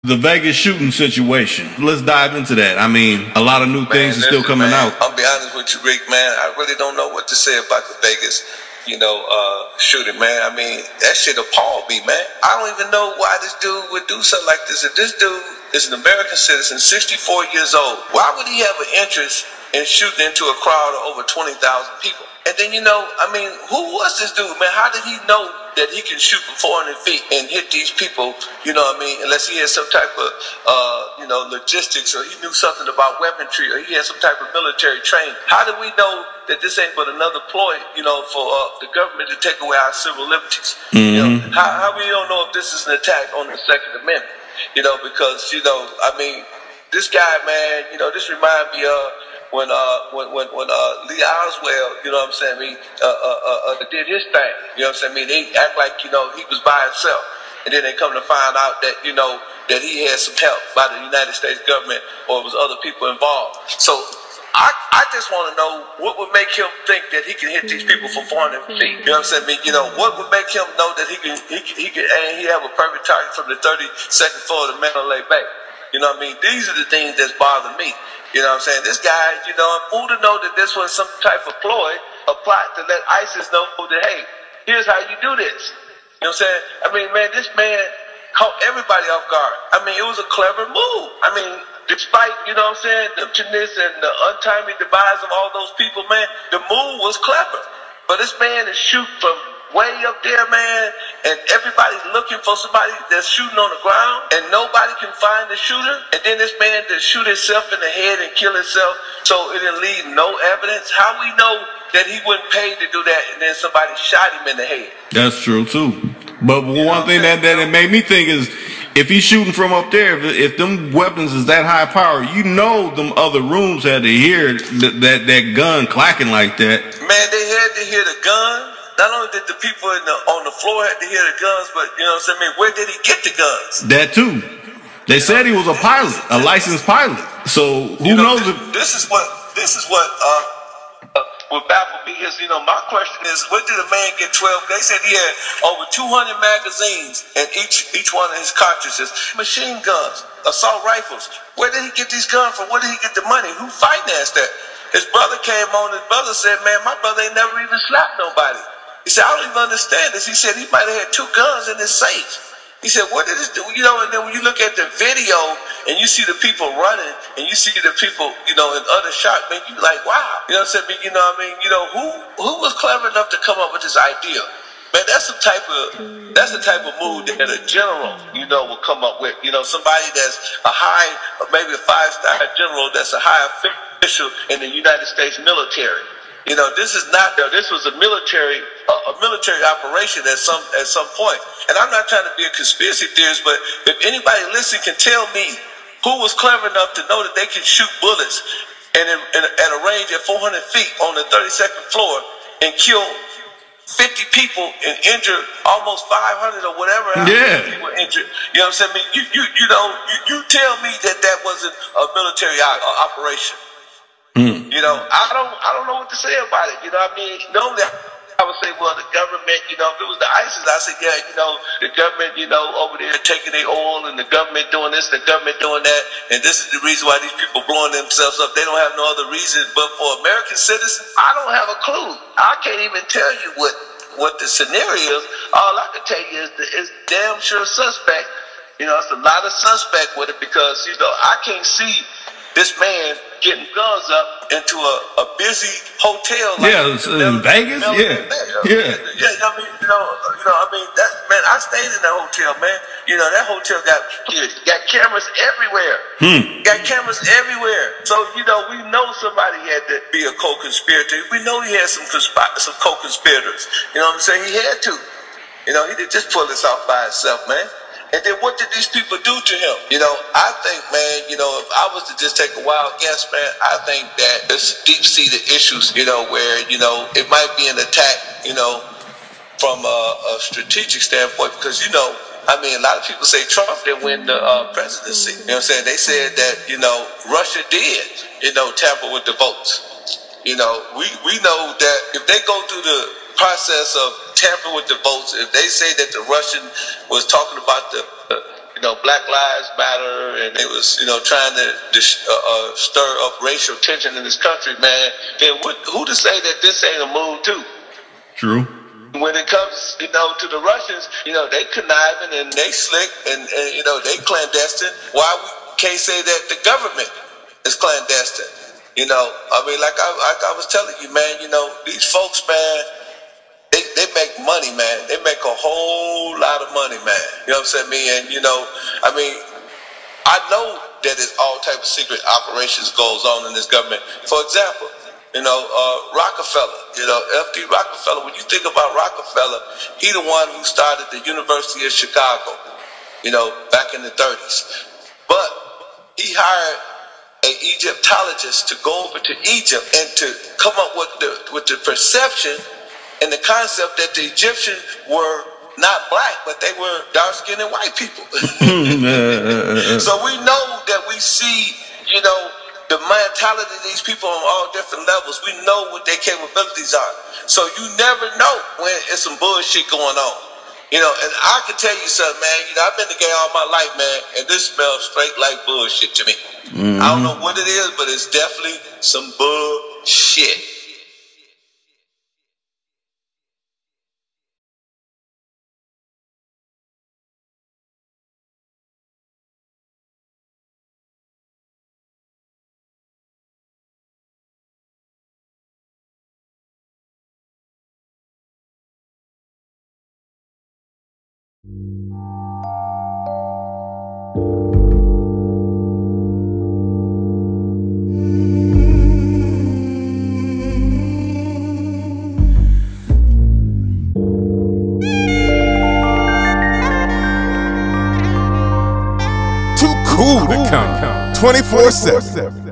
The Vegas shooting situation. Let's dive into that. I mean, a lot of new things are still coming out. I'll be honest with you, Reek, man. I really don't know what to say about the Vegas, shooting, man. I mean, that shit appalled me, man. I don't even know why this dude would do something like this. If this dude is an American citizen, 64 years old, why would he have an interest in shooting into a crowd of over 20,000 people? And then, who was this dude, man? How did he know that he can shoot from 400 feet and hit these people, unless he had some type of, logistics, or he knew something about weaponry, or he had some type of military training? How do we know that this ain't but another ploy, for the government to take away our civil liberties? Mm-hmm. How we don't know if this is an attack on the Second Amendment? Because, this guy, man, this reminds me of when Lee Oswald, did his thing, they act like, he was by himself. And then they come to find out that, that he had some help by the United States government, or it was other people involved. So I just want to know what would make him think that he can hit these people from 400 feet. What would make him know that he have a perfect target from the 32nd floor of the Mandalay Bay? These are the things that's bothering me. This guy, who to know that this was some type of ploy, a plot to let ISIS know that, hey, here's how you do this. Man, this man caught everybody off guard. It was a clever move. Despite, the emptiness and the untimely demise of all those people, man, the move was clever. But this man is shooting from way up there, man, and everybody's looking for somebody that's shooting on the ground, and nobody can find the shooter. And then this man to shoot himself in the head and kill himself, so it didn't leave no evidence. How we know that he wasn't paid to do that, and then somebody shot him in the head? That's true too. But one thing that it made me think is, if he's shooting from up there, if them weapons is that high power, them other rooms had to hear that gun clacking like that. Man, they had to hear the gun. Not only did the people on the floor had to hear the guns, but where did he get the guns? That too. They said he was a pilot, a licensed pilot. So who knows? This is what would baffle me is, my question is, where did a man get 12? They said he had over 200 magazines in each one of his cartridges, machine guns, assault rifles. Where did he get these guns from? Where did he get the money? Who financed that? His brother came on. His brother said, man, my brother ain't never even slapped nobody. He said, I don't even understand this. He said he might have had 2 guns in his safe. He said, what did this do? And then when you look at the video and you see the people running and you see the people, in other shots, man, you like, wow. Who was clever enough to come up with this idea? Man, that's the type of move that a general, will come up with. Somebody that's a high, or maybe a 5-star general that's a high official in the United States military. This was a military operation at some point. And I'm not trying to be a conspiracy theorist, but if anybody listening can tell me who was clever enough to know that they can shoot bullets at a range at 400 feet on the 32nd floor and kill 50 people and injure almost 500 or whatever people injured. You tell me that wasn't a military operation. I don't know what to say about it. Normally I would say, well, the government, if it was the ISIS, I say, the government, over there taking their oil, and the government doing this, the government doing that, and this is the reason why these people blowing themselves up. They don't have no other reason. But for American citizens, I don't have a clue. I can't even tell you what the scenario is. All I can tell you is it's damn sure suspect. It's a lot of suspect with it, because, I can't see this man getting guns up into a busy hotel. In Vegas. Man, I stayed in that hotel, man. That hotel got cameras everywhere. Got cameras everywhere. So, we know somebody had to be a co-conspirator. We know he had some co-conspirators. He had to. He didn't just pull this off by himself, man. And then what did these people do to him? I think, man, if I was to just take a wild guess, man, I think that there's deep-seated issues, where, it might be an attack, from a strategic standpoint, because, a lot of people say Trump didn't win the presidency. They said that, Russia did, tamper with the votes. We know that if they go through the process of tampering with the votes, if they say that the Russian was talking about the Black Lives Matter, and they was, trying to stir up racial tension in this country, man, then who to say that this ain't a move too? True. When it comes, to the Russians, they conniving and they slick and they clandestine. Why we can't say that the government is clandestine? Like I was telling you, man, these folks, man, they make money, man. They make a whole lot of money, man. You know what I'm saying? And, I know that there's all type of secret operations goes on in this government. For example, Rockefeller, F.D. Rockefeller, when you think about Rockefeller, he the one who started the University of Chicago, back in the 30s. But he hired an Egyptologist to go over to Egypt and to come up with the perception and the concept that the Egyptians were not black, but they were dark-skinned and white people. So we know that we see, the mentality of these people on all different levels. We know what their capabilities are. So you never know when it's some bullshit going on. And I can tell you something, man. I've been in the game all my life, man, and this smells straight like bullshit to me. I don't know what it is, but it's definitely some bullshit. Too cool to count 24/7.